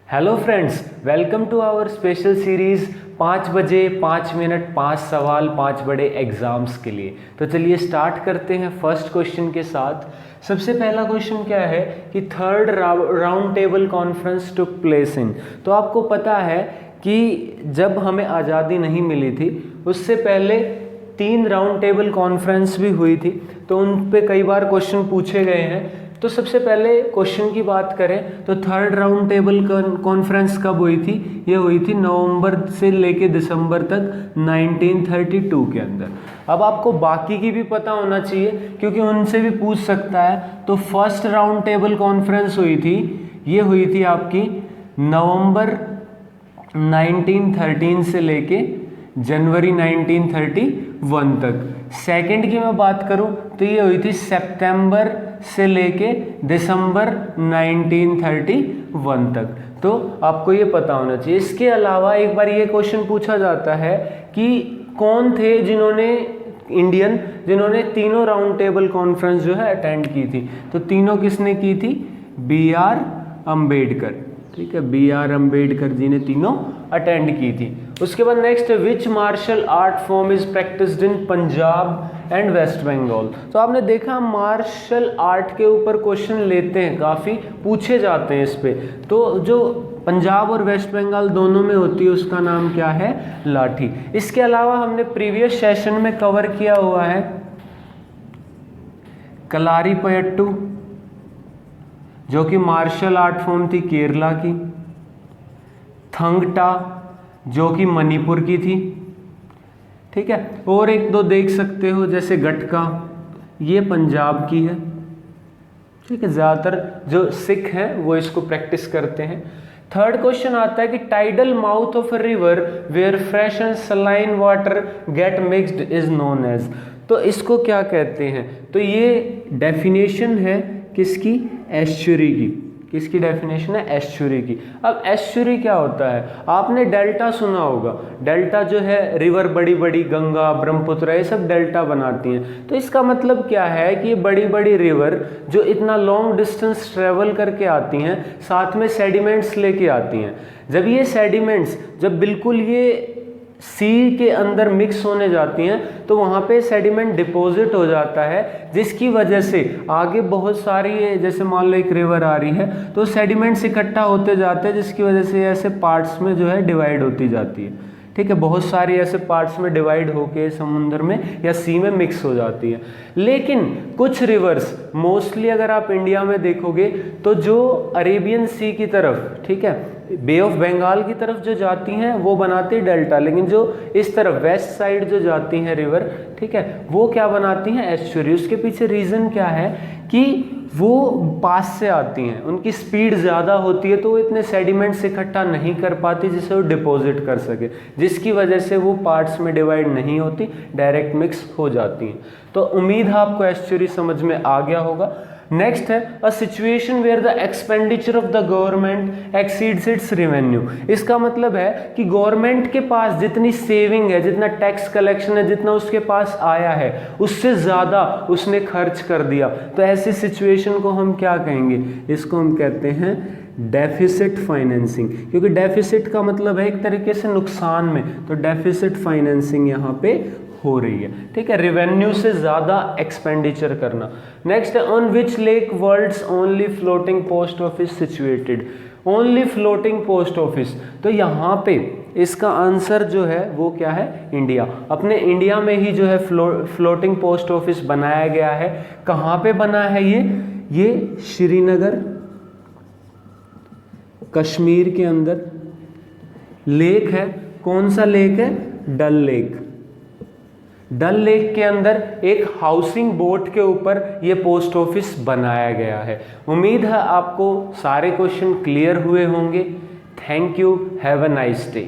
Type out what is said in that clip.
Hello friends, welcome to our special series 5 बजे 5 minute 5 सवाल 5 बड़े एग्ज़ाम्स के लिए। तो चलिए स्टार्ट करते हैं फर्स्ट क्वेश्चन के साथ। सबसे पहला क्वेश्चन क्या है कि third round table conference took place in. तो आपको पता है कि जब हमें आज़ादी नहीं मिली थी उससे पहले 3 राउंड टेबल कॉन्फ्रेंस भी हुई थी, तो उन पे कई बार क्वेश्चन पूछे गए हैं। तो सबसे पहले क्वेश्चन की बात करें तो थर्ड राउंड टेबल कॉन्फ्रेंस कब हुई थी? ये हुई थी नवंबर से लेके दिसंबर तक 1932 के अंदर। अब आपको बाकी की भी पता होना चाहिए क्योंकि उनसे भी पूछ सकता है। तो फर्स्ट राउंड टेबल कॉन्फ्रेंस हुई थी, ये हुई थी आपकी नवंबर 1913 से लेके जनवरी 1931 तक। सेकंड की मैं बात करूं तो ये हुई थी सितंबर से लेके दिसंबर 1931 तक। तो आपको ये पता होना चाहिए। इसके अलावा एक बार ये क्वेश्चन पूछा जाता है कि कौन थे जिन्होंने तीनों राउंड टेबल कॉन्फ्रेंस जो है अटेंड की थी। तो तीनों किसने की थी? B R Ambedkar. ठीक है, बी आर अम्बेडकर जी ने तीनों अटेंड की थी। उसके बाद next, which martial art form is practised in Punjab and West Bengal. तो आपने देखा मार्शल आर्ट के ऊपर क्वेश्चन लेते हैं, काफ़ी पूछे जाते हैं इस पे। तो जो पंजाब और वेस्ट बंगाल दोनों में होती है उसका नाम क्या है? लाठी। इसके अलावा हमने प्रीवियस सेशन में कवर किया हुआ है कलारीपयट्टू, जो कि मार्शल आर्ट फॉर्म थी केरला की। थंगटा, जो कि मणिपुर की थी। ठीक है, और एक दो देख सकते हो जैसे गटका, ये पंजाब की है। ठीक है, ज़्यादातर जो सिख हैं वो इसको प्रैक्टिस करते हैं। थर्ड क्वेश्चन आता है कि tidal mouth of a river where fresh and saline water get mixed is known as. तो इसको क्या कहते हैं? तो ये डेफिनेशन है किसकी? एस्चुरी की। किसकी डेफिनेशन है? एस्चुरी की। अब एस्चुरी क्या होता है? आपने डेल्टा सुना होगा। डेल्टा जो है रिवर बड़ी बड़ी, गंगा, ब्रह्मपुत्र, ये सब डेल्टा बनाती हैं। तो इसका मतलब क्या है कि ये बड़ी बड़ी रिवर जो इतना लॉन्ग डिस्टेंस ट्रेवल करके आती हैं, साथ में सेडिमेंट्स लेके आती हैं। जब ये सेडिमेंट्स जब बिल्कुल ये सी के अंदर मिक्स होने जाती हैं तो वहाँ पे सेडिमेंट डिपॉजिट हो जाता है, जिसकी वजह से आगे बहुत सारी, जैसे मान लो एक रिवर आ रही है तो सेडिमेंट्स इकट्ठा होते जाते हैं, जिसकी वजह से ऐसे पार्ट्स में जो है डिवाइड होती जाती है। ठीक है, बहुत सारी ऐसे पार्ट्स में डिवाइड होके समुद्र में या सी में मिक्स हो जाती है। लेकिन कुछ रिवर्स, मोस्टली अगर आप इंडिया में देखोगे तो जो अरेबियन सी की तरफ, ठीक है, बे ऑफ बंगाल की तरफ जो जाती हैं वो बनाती है डेल्टा, लेकिन जो इस तरफ वेस्ट साइड जो जाती हैं रिवर, ठीक है, वो क्या बनाती हैं? एस्चुरी। उसके पीछे रीज़न क्या है कि वो पास से आती हैं, उनकी स्पीड ज़्यादा होती है तो वो इतने सेडिमेंट्स इकट्ठा नहीं कर पाती जिससे वो डिपॉजिट कर सके, जिसकी वजह से वो पार्ट्स में डिवाइड नहीं होती, डायरेक्ट मिक्स हो जाती हैं। तो उम्मीद है आपको एस्चुरी समझ में आ गया होगा। नेक्स्ट है a situation where the expenditure of the government exceeds its revenue. इसका मतलब है कि गवर्नमेंट के पास जितनी सेविंग है, जितना टैक्स कलेक्शन है, जितना उसके पास आया है, उससे ज़्यादा उसने खर्च कर दिया। तो ऐसी सिचुएशन को हम क्या कहेंगे? इसको हम कहते हैं डेफिसिट फाइनेंसिंग, क्योंकि डेफिसिट का मतलब है एक तरीके से नुकसान में। तो डेफिसिट फाइनेंसिंग यहाँ पे हो रही है। ठीक है, रेवेन्यू से ज़्यादा एक्सपेंडिचर करना। नेक्स्ट है on which lake world's only floating post office situated. Only floating post office, तो यहाँ पे इसका आंसर जो है वो क्या है? इंडिया। अपने इंडिया में ही जो है फ्लोटिंग पोस्ट ऑफिस बनाया गया है। कहाँ पे बना है ये श्रीनगर, कश्मीर के अंदर। लेक है, कौन सा लेक है? डल लेक। डल लेक के अंदर एक हाउसिंग बोट के ऊपर ये पोस्ट ऑफिस बनाया गया है। उम्मीद है आपको सारे क्वेश्चन क्लियर हुए होंगे। Thank you, have a nice day.